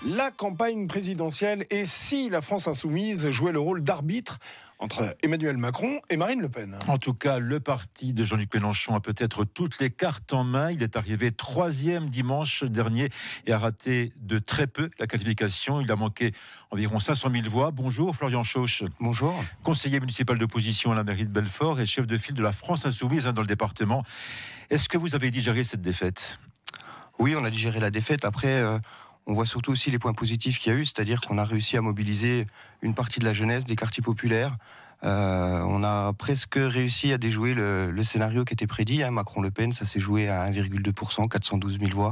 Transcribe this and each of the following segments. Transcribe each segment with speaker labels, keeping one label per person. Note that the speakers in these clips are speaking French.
Speaker 1: La campagne présidentielle et si la France insoumise jouait le rôle d'arbitre entre Emmanuel Macron et Marine Le Pen.
Speaker 2: En tout cas, le parti de Jean-Luc Mélenchon a peut-être toutes les cartes en main. Il est arrivé 3e dimanche dernier et a raté de très peu la qualification. Il a manqué environ 500 000 voix. Bonjour Florian Chauche.
Speaker 3: Bonjour.
Speaker 2: Conseiller municipal d'opposition à la mairie de Belfort et chef de file de la France insoumise dans le département. Est-ce que vous avez digéré cette défaite ?
Speaker 3: Oui, on a digéré la défaite. Après, on voit surtout aussi les points positifs qu'il y a eu, c'est-à-dire qu'on a réussi à mobiliser une partie de la jeunesse, des quartiers populaires. On a presque réussi à déjouer le scénario qui était prédit. Macron-Le Pen, ça s'est joué à 1,2%, 412 000 voix.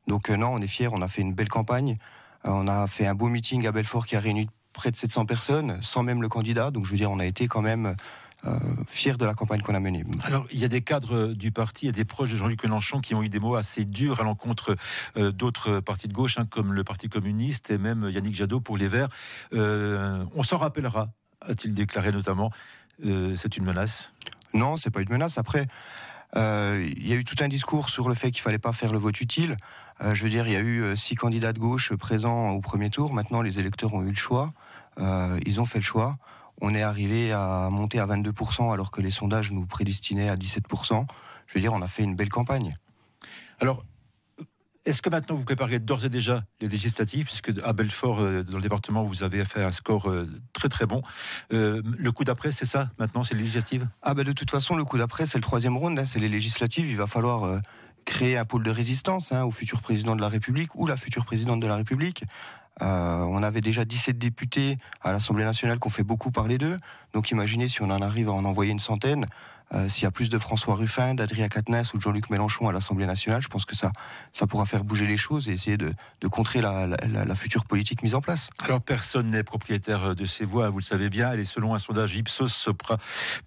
Speaker 3: Donc non, on est fiers, on a fait une belle campagne. On a fait un beau meeting à Belfort qui a réuni près de 700 personnes, sans même le candidat. Donc je veux dire, on a été quand même fiers de la campagne qu'on a menée.
Speaker 2: Alors, il y a des cadres du parti et des proches de Jean-Luc Mélenchon qui ont eu des mots assez durs à l'encontre d'autres partis de gauche, comme le Parti communiste et même Yannick Jadot pour les Verts. On s'en rappellera, a-t-il déclaré notamment. C'est une menace ?
Speaker 3: Non, c'est pas une menace. Après, il y a eu tout un discours sur le fait qu'il fallait pas faire le vote utile. Je veux dire, il y a eu 6 candidats de gauche présents au premier tour. Maintenant, les électeurs ont eu le choix. Ils ont fait le choix. On est arrivé à monter à 22% alors que les sondages nous prédestinaient à 17%. Je veux dire, on a fait une belle campagne.
Speaker 2: Alors, est-ce que maintenant vous préparez d'ores et déjà les législatives, puisque à Belfort, dans le département, vous avez fait un score très très bon. Le coup d'après, c'est ça maintenant, c'est les législatives ?
Speaker 3: De toute façon, le coup d'après, c'est le 3e round, c'est les législatives. Il va falloir créer un pôle de résistance au futur président de la République ou la future présidente de la République. On avait déjà 17 députés à l'Assemblée nationale qui ont fait beaucoup parler d'eux. Donc imaginez si on en arrive à en envoyer une centaine. S'il y a plus de François Ruffin, d'Adrien Quatennens ou de Jean-Luc Mélenchon à l'Assemblée nationale, je pense que ça pourra faire bouger les choses et essayer de contrer la future politique mise en place.
Speaker 2: Alors personne n'est propriétaire de ces voix, vous le savez bien. Elle est selon un sondage Ipsos Sopra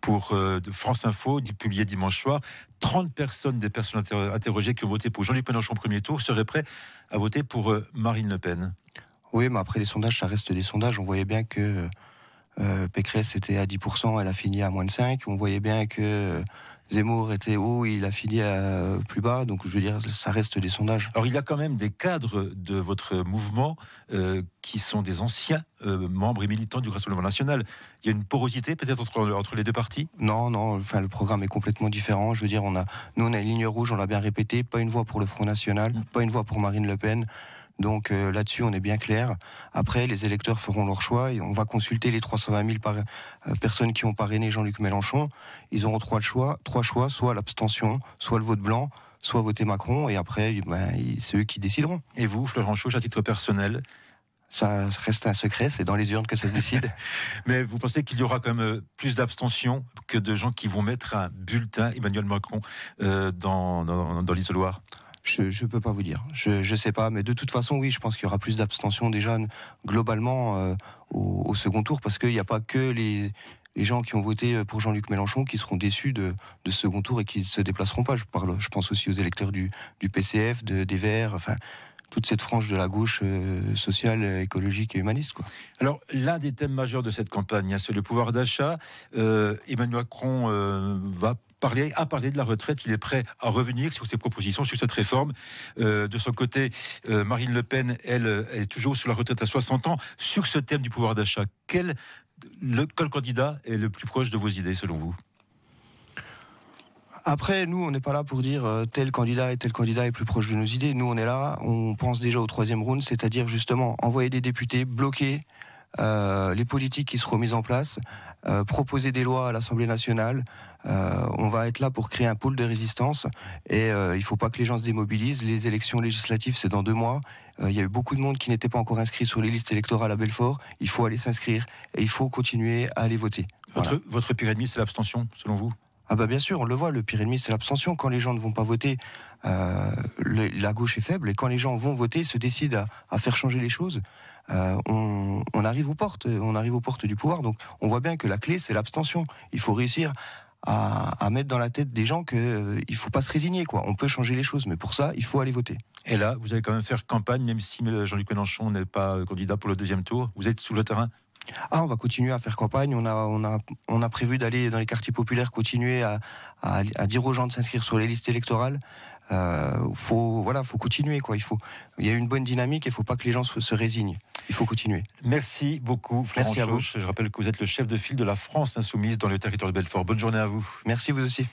Speaker 2: pour France Info, publié dimanche soir. 30 personnes, des personnes interrogées qui ont voté pour Jean-Luc Mélenchon au premier tour, seraient prêts à voter pour Marine Le Pen.
Speaker 3: Oui, mais après les sondages, ça reste des sondages. On voyait bien que Pécresse était à 10%, elle a fini à moins de 5%. On voyait bien que Zemmour était haut, il a fini à plus bas. Donc je veux dire, ça reste des sondages.
Speaker 2: Alors il y a quand même des cadres de votre mouvement qui sont des anciens membres et militants du Rassemblement national. Il y a une porosité peut-être entre les deux partis ?
Speaker 3: Non, enfin le programme est complètement différent. Je veux dire, nous on a une ligne rouge, on l'a bien répété, pas une voix pour le Front National, pas une voix pour Marine Le Pen. Donc là-dessus, on est bien clair. Après, les électeurs feront leur choix. Et on va consulter les 320 000 personnes qui ont parrainé Jean-Luc Mélenchon. Ils auront trois choix, soit l'abstention, soit le vote blanc, soit voter Macron. Et après, c'est eux qui décideront.
Speaker 2: Et vous, Florian Chauche, à titre personnel ?
Speaker 3: Ça reste un secret, c'est dans les urnes que ça se décide.
Speaker 2: Mais vous pensez qu'il y aura quand même plus d'abstention que de gens qui vont mettre un bulletin Emmanuel Macron dans l'isoloir ?
Speaker 3: Je peux pas vous dire. Je sais pas, mais de toute façon, oui, je pense qu'il y aura plus d'abstention déjà globalement au second tour, parce qu'il n'y a pas que les gens qui ont voté pour Jean-Luc Mélenchon qui seront déçus de ce second tour et qui se déplaceront pas. Je pense aussi aux électeurs du PCF, des Verts, enfin toute cette frange de la gauche sociale, écologique et humaniste, quoi.
Speaker 2: Alors, l'un des thèmes majeurs de cette campagne, c'est le pouvoir d'achat. Emmanuel Macron a parlé de la retraite. Il est prêt à revenir sur ses propositions, sur cette réforme. De son côté, Marine Le Pen, elle est toujours sur la retraite à 60 ans. Sur ce thème du pouvoir d'achat, quel candidat est le plus proche de vos idées, selon vous ?
Speaker 3: Après, nous, on n'est pas là pour dire tel candidat est plus proche de nos idées. Nous, on est là, on pense déjà au 3e round, c'est-à-dire justement envoyer des députés, bloquer les politiques qui seront mises en place, proposer des lois à l'Assemblée nationale. On va être là pour créer un pôle de résistance et il faut pas que les gens se démobilisent. Les élections législatives, c'est dans 2 mois. Il y a eu beaucoup de monde qui n'était pas encore inscrit sur les listes électorales à Belfort. Il faut aller s'inscrire et il faut continuer à aller voter.
Speaker 2: Votre pire ennemi, c'est l'abstention, selon vous ?
Speaker 3: Bien sûr, on le voit, le pire ennemi c'est l'abstention. Quand les gens ne vont pas voter, la gauche est faible, et quand les gens vont voter, se décident à faire changer les choses, on arrive aux portes du pouvoir. Donc on voit bien que la clé c'est l'abstention. Il faut réussir à mettre dans la tête des gens que il faut pas se résigner, quoi. On peut changer les choses, mais pour ça il faut aller voter.
Speaker 2: Et là, vous allez quand même faire campagne, même si Jean-Luc Mélenchon n'est pas candidat pour le 2e tour. Vous êtes sur le terrain ?
Speaker 3: On va continuer à faire campagne. On a prévu d'aller dans les quartiers populaires, continuer à dire aux gens de s'inscrire sur les listes électorales. faut continuer, quoi. Il y a une bonne dynamique et il ne faut pas que les gens se résignent. Il faut continuer.
Speaker 2: Merci beaucoup, Florent Chauche. Je rappelle que vous êtes le chef de file de la France Insoumise dans le territoire de Belfort. Bonne journée à vous.
Speaker 3: Merci, vous aussi.